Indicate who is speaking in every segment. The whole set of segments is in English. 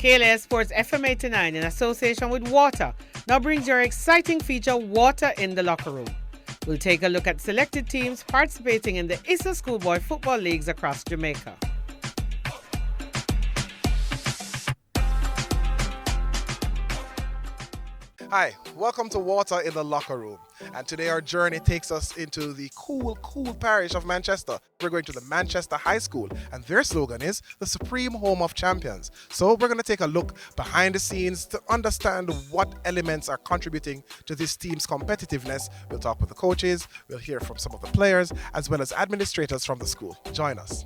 Speaker 1: KLAS Sports FM 89 in association with Wata now brings your exciting feature Wata in the Locker Room. We'll take a look at selected teams participating in the ISSA School Boy Football leagues across Jamaica.
Speaker 2: Hi, welcome to Wata in the Locker Room. And today our journey takes us into the cool parish of Manchester. We're going to the Manchester High School, and their slogan is the Supreme Home of Champions. So we're going to take a look behind the scenes to understand what elements are contributing to this team's competitiveness. We'll talk with the coaches, we'll hear from some of the players, as well as administrators from the school. Join us.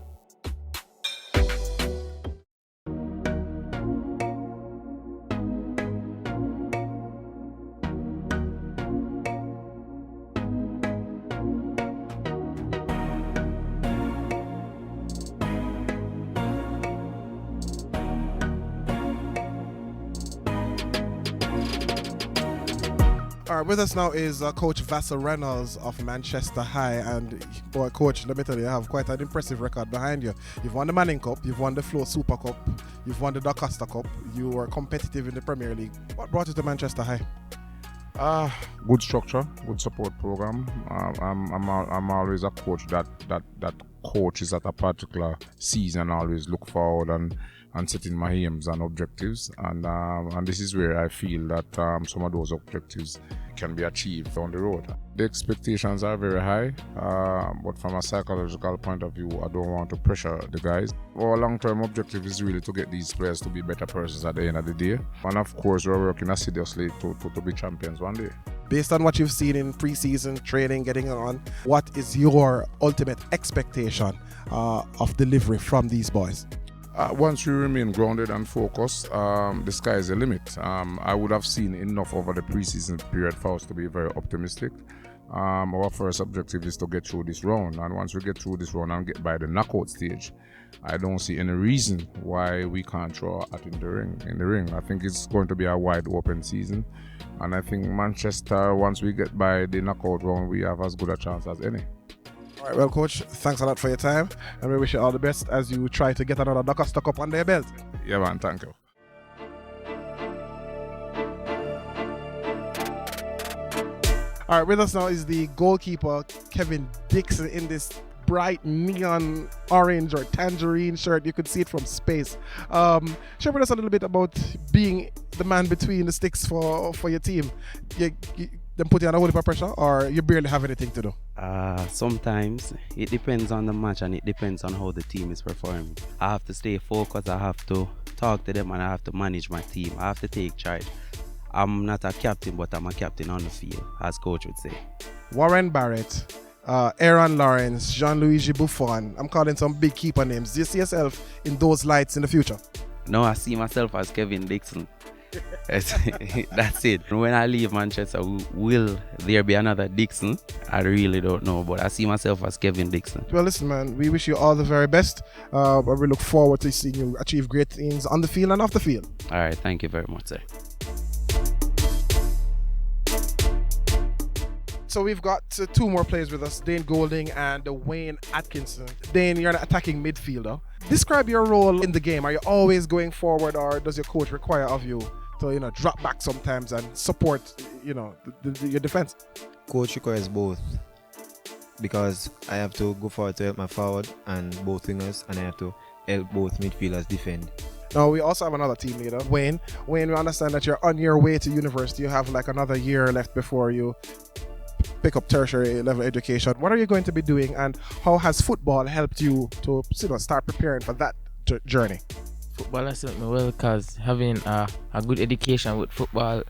Speaker 2: All right, with us now is Coach Vassar Reynolds of Manchester High. And boy, Coach, let me tell you, you have quite an impressive record behind you. You've won the Manning Cup, you've won the Flow Super Cup, you've won the DaCosta Cup, you were competitive in the Premier League. What brought you to Manchester High?
Speaker 3: Good structure, good support program. I'm always a coach that coaches at a particular season. Always look forward and setting my aims and objectives, and this is where I feel that some of those objectives can be achieved on the road. The expectations are very high, but from a psychological point of view, I don't want to pressure the guys. Our long-term objective is really to get these players to be better persons at the end of the day, and of course we're working assiduously to be champions one day.
Speaker 2: Based on what you've seen in pre-season training, getting on, what is your ultimate expectation of delivery from these boys?
Speaker 3: Once we remain grounded and focused, the sky is the limit. I would have seen enough over the preseason period for us to be very optimistic. Our first objective is to get through this round, and once we get through this round and get by the knockout stage, I don't see any reason why we can't throw at in the ring. I think it's going to be a wide open season, and I think Manchester, once we get by the knockout round, we have as good a chance as any.
Speaker 2: All right, well, Coach, thanks a lot for your time, and we wish you all the best as you try to get another DaCosta Cup under your belt.
Speaker 3: Yeah, man, thank you.
Speaker 2: All right, with us now is the goalkeeper, Kevin Dixon, in this bright neon orange or tangerine shirt. You could see it from space. Share with us a little bit about being the man between the sticks for your team. Them put you under a whole heap of pressure, or you barely have anything to do?
Speaker 4: Sometimes it depends on the match, and it depends on how the team is performing. I have to stay focused, I have to talk to them, and I have to manage my team. I have to take charge. I'm not a captain, but I'm a captain on the field, as coach would say.
Speaker 2: Warren Barrett, Aaron Lawrence, Gianluigi Buffon. I'm calling some big keeper names. Do you see yourself in those lights in the future?
Speaker 4: No, I see myself as Kevin Dixon. That's it. When I leave Manchester, will there be another Dixon? I really don't know, but I see myself as Kevin Dixon.
Speaker 2: Well, listen, man, we wish you all the very best. We look forward to seeing you achieve great things on the field and off the field.
Speaker 4: All right, thank you very much, sir.
Speaker 2: So we've got two more players with us, Dane Golding and Wayne Atkinson. Dane, you're an attacking midfielder. Describe your role in the game. Are you always going forward, or does your coach require of you to drop back sometimes and support your defense?
Speaker 5: Coach requires both, because I have to go forward to help my forward and both wingers, and I have to help both midfielders defend.
Speaker 2: Now we also have another team leader, Wayne. Wayne, we understand that you're on your way to university. You have like another year left before you pick up tertiary level education. What are you going to be doing, and how has football helped you to start preparing for that journey?
Speaker 6: Football has helped me well, because having a good education with football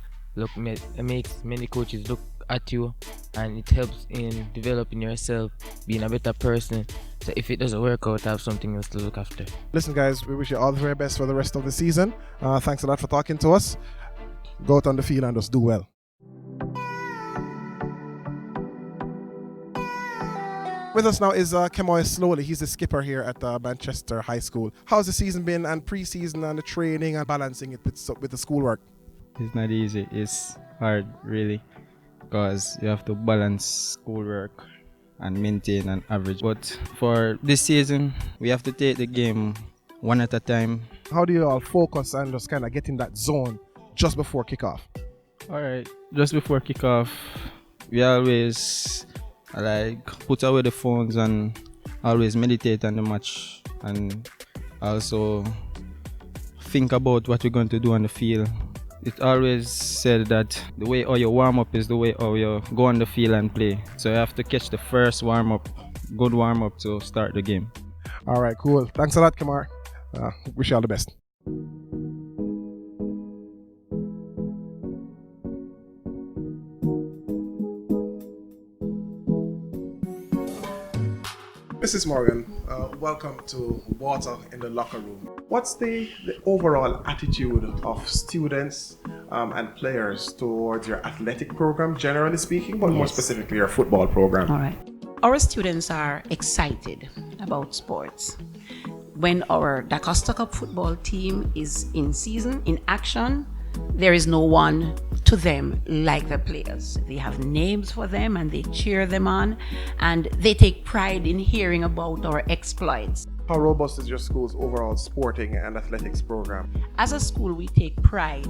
Speaker 6: makes many coaches look at you, and it helps in developing yourself, being a better person. So if it doesn't work out, I have something else to look after.
Speaker 2: Listen, guys, we wish you all the very best for the rest of the season. Thanks a lot for talking to us. Go out on the field and just do well. With us now is Kemoy Slowly. He's the skipper here at Manchester High School. How's the season been, and pre-season, and the training and balancing it with the schoolwork?
Speaker 7: It's not easy. It's hard, really, because you have to balance schoolwork and maintain an average. But for this season, we have to take the game one at a time
Speaker 2: How do you all focus and just kind of get in that zone just before kickoff?
Speaker 7: All right, just before kickoff, we always like put away the phones and always meditate on the match, and also think about what we're going to do on the field. It always said that the way how you warm up is the way how you go on the field and play. So you have to catch the first warm up, good warm up to start the game.
Speaker 2: All right, cool. Thanks a lot, Kamar. Wish you all the best. Mrs. Morgan, welcome to Wata in the Locker Room. What's the overall attitude of students and players towards your athletic program, generally speaking, but more specifically your football program?
Speaker 8: All right. Our students are excited about sports. When our DaCosta Cup football team is in season, in action, there is no one to them like the players. They have names for them and they cheer them on, and they take pride in hearing about our exploits.
Speaker 2: How robust is your school's overall sporting and athletics program?
Speaker 8: As a school, we take pride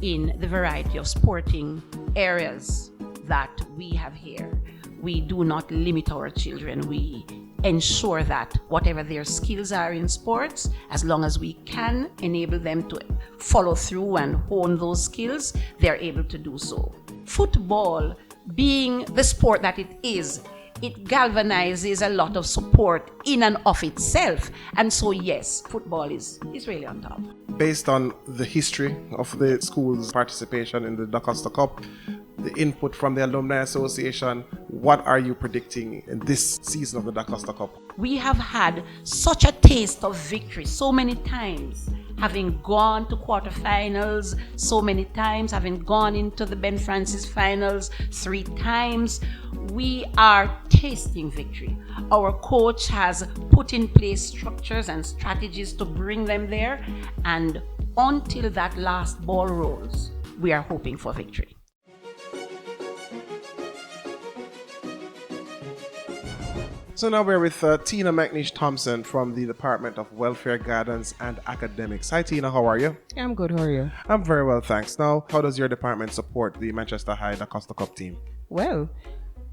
Speaker 8: in the variety of sporting areas that we have here. We do not limit our children. We ensure that whatever their skills are in sports, as long as we can enable them to follow through and hone those skills, they're able to do so. Football, being the sport that it is, it galvanizes a lot of support in and of itself. And so yes, football is really on top.
Speaker 2: Based on the history of the school's participation in the DaCosta Cup, the input from the Alumni Association, what are you predicting in this season of the DaCosta Cup?
Speaker 8: We have had such a taste of victory so many times, having gone to quarterfinals so many times, having gone into the Ben Francis finals 3 times. We are tasting victory. Our coach has put in place structures and strategies to bring them there, and until that last ball rolls, we are hoping for victory.
Speaker 2: So now we're with Tina McNish Thompson from the Department of Welfare, Guidance and Academics. Hi Tina, how are you?
Speaker 9: I'm good, how are you?
Speaker 2: I'm very well, thanks. Now, how does your department support the Manchester High DaCosta Cup team?
Speaker 9: Well,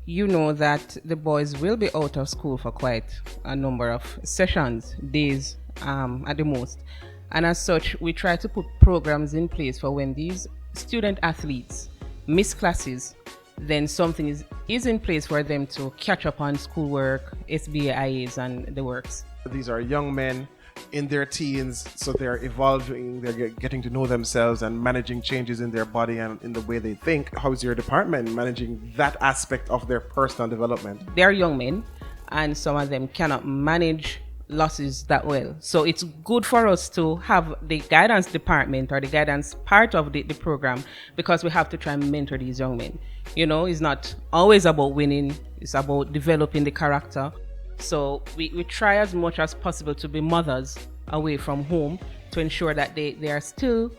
Speaker 9: you know that the boys will be out of school for quite a number of sessions, days at the most. And as such, we try to put programs in place for when these student athletes miss classes, then something is in place for them to catch up on schoolwork, SBIAs and the works.
Speaker 2: These are young men in their teens, so they're evolving, they're getting to know themselves and managing changes in their body and in the way they think. How is your department managing that aspect of their personal development?
Speaker 9: They're young men, and some of them cannot manage losses that well. So it's good for us to have the guidance department or the guidance part of the program, because we have to try and mentor these young men. You know, it's not always about winning, it's about developing the character. So we try as much as possible to be mothers away from home to ensure that they are still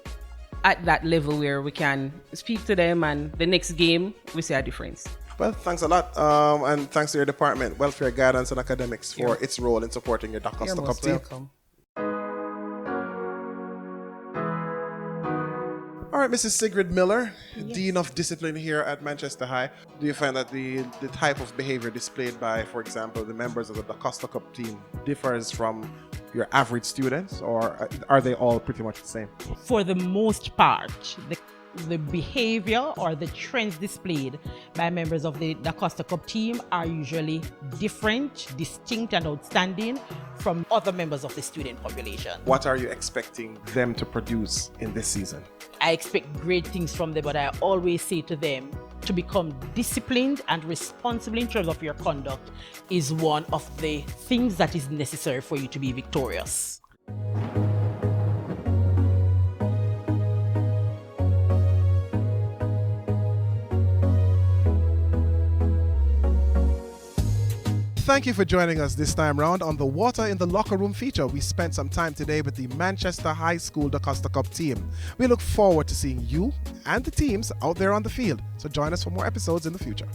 Speaker 9: at that level where we can speak to them, and the next game we see a difference.
Speaker 2: Well, thanks a lot, and thanks to your department, Welfare, Guidance and Academics, for its role in supporting your DaCosta Cup team.
Speaker 9: Welcome.
Speaker 2: All right, Mrs. Sigrid Miller, Dean of Discipline here at Manchester High. Do you find that the type of behavior displayed by, for example, the members of the DaCosta Cup team differs from your average students, or are they all pretty much the same?
Speaker 10: For the most part, the behavior or the trends displayed by members of the DaCosta Cup team are usually different, distinct and outstanding from other members of the student population.
Speaker 2: What are you expecting them to produce in this season?
Speaker 10: I expect great things from them, but I always say to them, to become disciplined and responsible in terms of your conduct is one of the things that is necessary for you to be victorious.
Speaker 2: Thank you for joining us this time round on the Wata in the Locker Room feature. We spent some time today with the Manchester High School DaCosta Cup team. We look forward to seeing you and the teams out there on the field. So join us for more episodes in the future.